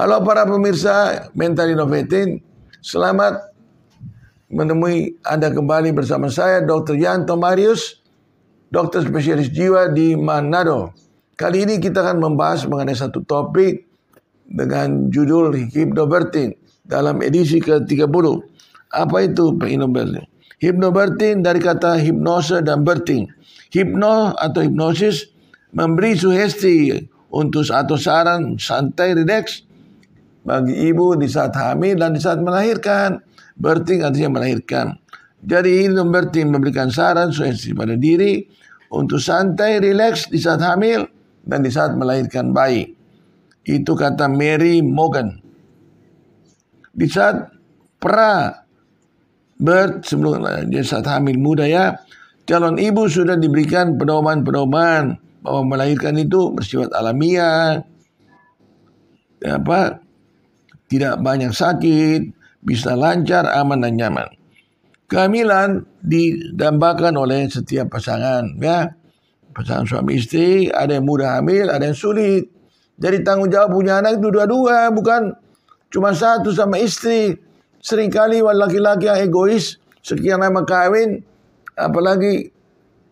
Halo para pemirsa Mental Innovating, selamat menemui Anda kembali bersama saya Dr. Yanto Marius, dokter spesialis jiwa di Manado. Kali ini kita akan membahas mengenai satu topik dengan judul Hypnobirthing dalam edisi ke-30. Apa itu Hypnobirthing? Hypnobirthing dari kata hipnose dan birthing. Hipno atau hipnosis memberi sugesti untuk atau saran santai rileks bagi ibu di saat hamil dan di saat melahirkan. Birthing artinya melahirkan. Jadi hypnobirthing memberikan saran sugesti pada diri untuk santai rileks di saat hamil dan di saat melahirkan bayi. Itu kata Mary Morgan. Di saat birth, sebelum dia saat hamil muda ya, calon ibu sudah diberikan pedoman-pedoman bahwa melahirkan itu bersifat alamiah, tidak banyak sakit, bisa lancar, aman dan nyaman. Kehamilan didambakan oleh setiap pasangan, ya. Pasangan suami istri, ada yang mudah hamil, ada yang sulit. Jadi tanggung jawab punya anak itu dua-dua, bukan cuma satu sama istri. Seringkali laki-laki yang egois, sekian lama kawin, apalagi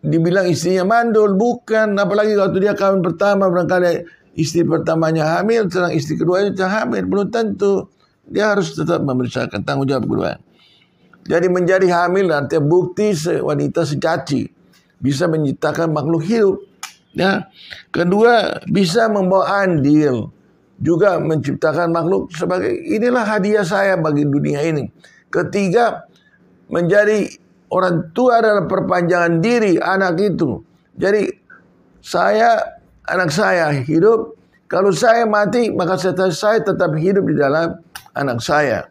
dibilang istrinya mandul, bukan. Apalagi waktu dia kawin pertama, barangkali istri pertamanya hamil, sedang istri kedua itu hamil. Belum tentu. Dia harus tetap memeriksakan tanggung jawab kedua. Jadi menjadi hamil artinya bukti wanita sejati bisa menciptakan makhluk hidup. Ya. Kedua, bisa membawa andil. Juga menciptakan makhluk sebagai inilah hadiah saya bagi dunia ini. Ketiga, menjadi orang tua adalah perpanjangan diri anak itu. Jadi anak saya hidup. Kalau saya mati, maka saya tetap hidup di dalam anak saya.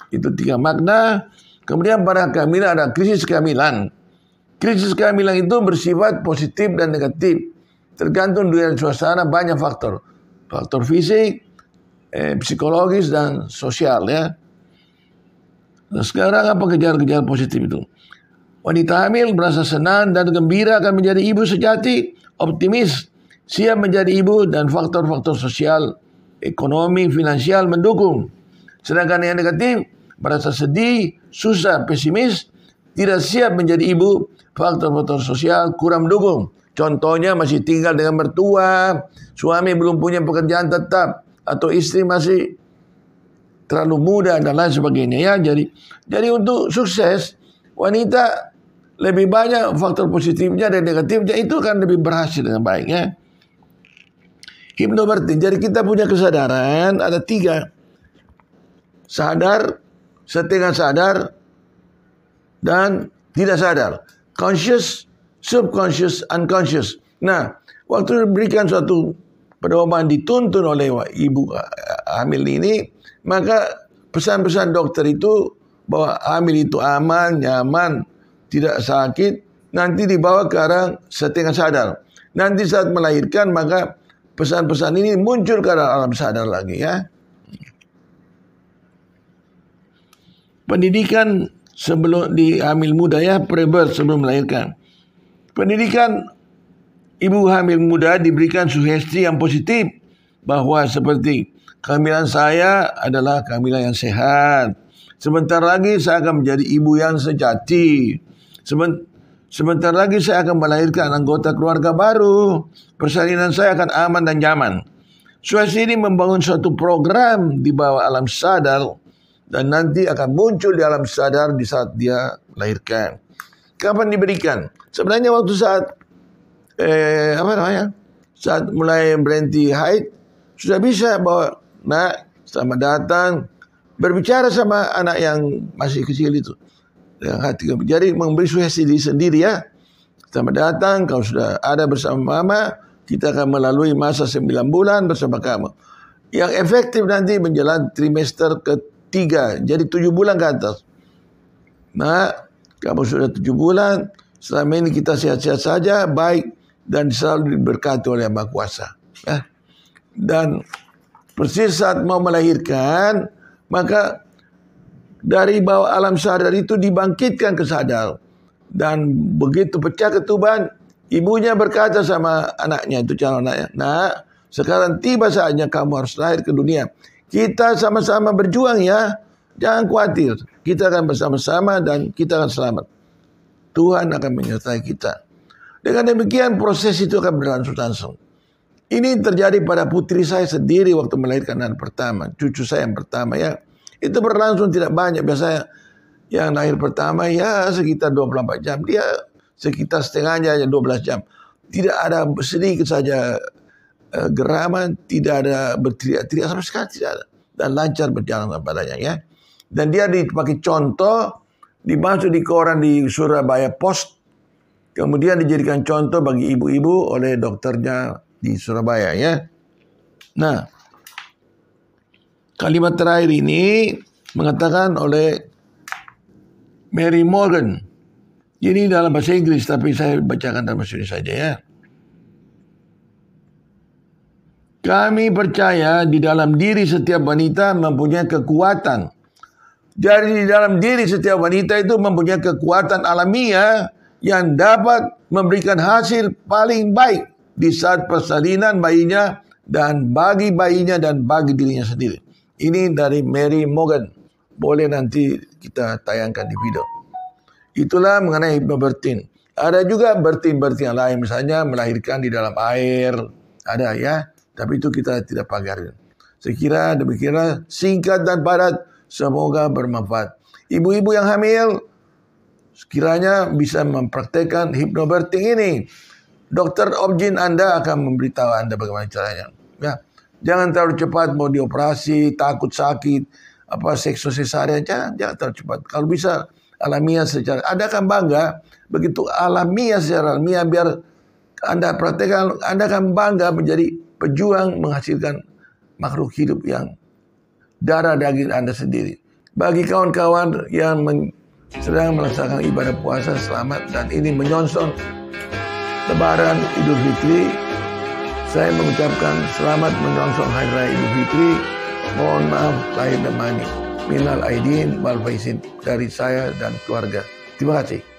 Itu 3 makna. Kemudian pada kehamilan ada krisis kehamilan. Krisis kehamilan itu bersifat positif dan negatif. Tergantung dengan suasana, banyak faktor. Faktor fisik, psikologis, dan sosial ya. Nah, sekarang apa gejala-gejala positif itu? Wanita hamil merasa senang dan gembira akan menjadi ibu sejati, optimis, siap menjadi ibu, dan faktor-faktor sosial, ekonomi, finansial mendukung. Sedangkan yang negatif, merasa sedih, susah, pesimis, tidak siap menjadi ibu, faktor-faktor sosial kurang mendukung. Contohnya masih tinggal dengan mertua, suami belum punya pekerjaan tetap, atau istri masih terlalu muda dan lain sebagainya ya. Jadi untuk sukses, wanita lebih banyak faktor positifnya dan negatifnya, itu akan lebih berhasil dengan baik ya. Hypnobirthing. Jadi kita punya kesadaran ada 3. Sadar, setengah sadar, dan tidak sadar. Conscious, subconscious, unconscious. Nah, waktu diberikan suatu pedoman dituntun oleh ibu hamil ini, maka pesan-pesan dokter itu bahwa hamil itu aman, nyaman, tidak sakit, nanti dibawa ke arah setengah sadar. Nanti saat melahirkan, maka pesan-pesan ini muncul ke arah alam sadar lagi ya. Pendidikan sebelum di hamil muda ya, pre-birth, sebelum melahirkan. Pendidikan ibu hamil muda diberikan sugesti yang positif bahwa seperti kehamilan saya adalah kehamilan yang sehat. Sebentar lagi saya akan menjadi ibu yang sejati. Sebentar lagi saya akan melahirkan anggota keluarga baru. Persalinan saya akan aman dan nyaman. Sugesti ini membangun suatu program di bawah alam sadar dan nanti akan muncul di alam sadar di saat dia melahirkan. Kapan diberikan? Sebenarnya waktu saat saat mulai berhenti haid, sudah bisa bahwa nak, selamat datang, berbicara sama anak yang masih kecil itu. Jadi memberi sugesti diri sendiri ya. Selamat datang, kau sudah ada bersama mama, kita akan melalui masa 9 bulan bersama kamu. Yang efektif nanti menjelang trimester ke-3, jadi 7 bulan ke atas. Nah, kamu sudah 7 bulan, selama ini kita sehat-sehat saja, baik, dan selalu diberkati oleh Yang Maha Kuasa. Ya. Dan persis saat mau melahirkan, maka dari bawah alam sadar itu dibangkitkan ke sadar. Dan begitu pecah ketuban, ibunya berkata sama anaknya, itu calon anaknya, nah, sekarang tiba saatnya kamu harus lahir ke dunia. Kita sama-sama berjuang ya. Jangan khawatir. Kita akan bersama-sama dan kita akan selamat. Tuhan akan menyertai kita. Dengan demikian proses itu akan berlangsung. Ini terjadi pada putri saya sendiri waktu melahirkan anak pertama. Cucu saya yang pertama ya. Itu berlangsung tidak banyak. Biasanya yang lahir pertama ya sekitar 24 jam. Dia sekitar setengahnya 12 jam. Tidak ada sedikit saja geraman, tidak ada berteriak-teriak sama sekali, tidak ada. Dan lancar berjalan padanya ya. Dan dia dipakai contoh, dimasuk di koran di Surabaya Post, kemudian dijadikan contoh bagi ibu-ibu oleh dokternya di Surabaya ya. Nah, kalimat terakhir ini mengatakan oleh Mary Morgan. Ini dalam bahasa Inggris, tapi saya bacakan dalam bahasa Indonesia saja ya. Kami percaya di dalam diri setiap wanita mempunyai kekuatan. Jadi di dalam diri setiap wanita itu mempunyai kekuatan alamiah yang dapat memberikan hasil paling baik di saat persalinan bayinya dan bagi bayinya dan bagi dirinya sendiri. Ini dari Mary Morgan. Boleh nanti kita tayangkan di video. Itulah mengenai hipnobirthing. Ada juga birthing yang lain, misalnya melahirkan di dalam air. Ada ya. Tapi itu kita tidak pagarin. Sekira demikianlah singkat dan padat. Semoga bermanfaat. Ibu-ibu yang hamil sekiranya bisa mempraktekkan hipnobirthing ini. Dokter objin Anda akan memberitahu Anda bagaimana caranya. Ya. Jangan terlalu cepat mau dioperasi, takut sakit, sekso cesarean. Jangan terlalu cepat. Kalau bisa alamiah secara. Anda akan bangga begitu alamiah secara alamiah biar Anda praktekkan. Anda akan bangga menjadi pejuang menghasilkan makhluk hidup yang darah daging Anda sendiri. Bagi kawan-kawan yang sedang melaksanakan ibadah puasa, selamat. Dan ini menyongsong Lebaran Idul Fitri. Saya mengucapkan selamat menyongsong Hari Raya Idul Fitri. Mohon maaf lahir dan batin. Minal aidin wal faizin dari saya dan keluarga. Terima kasih.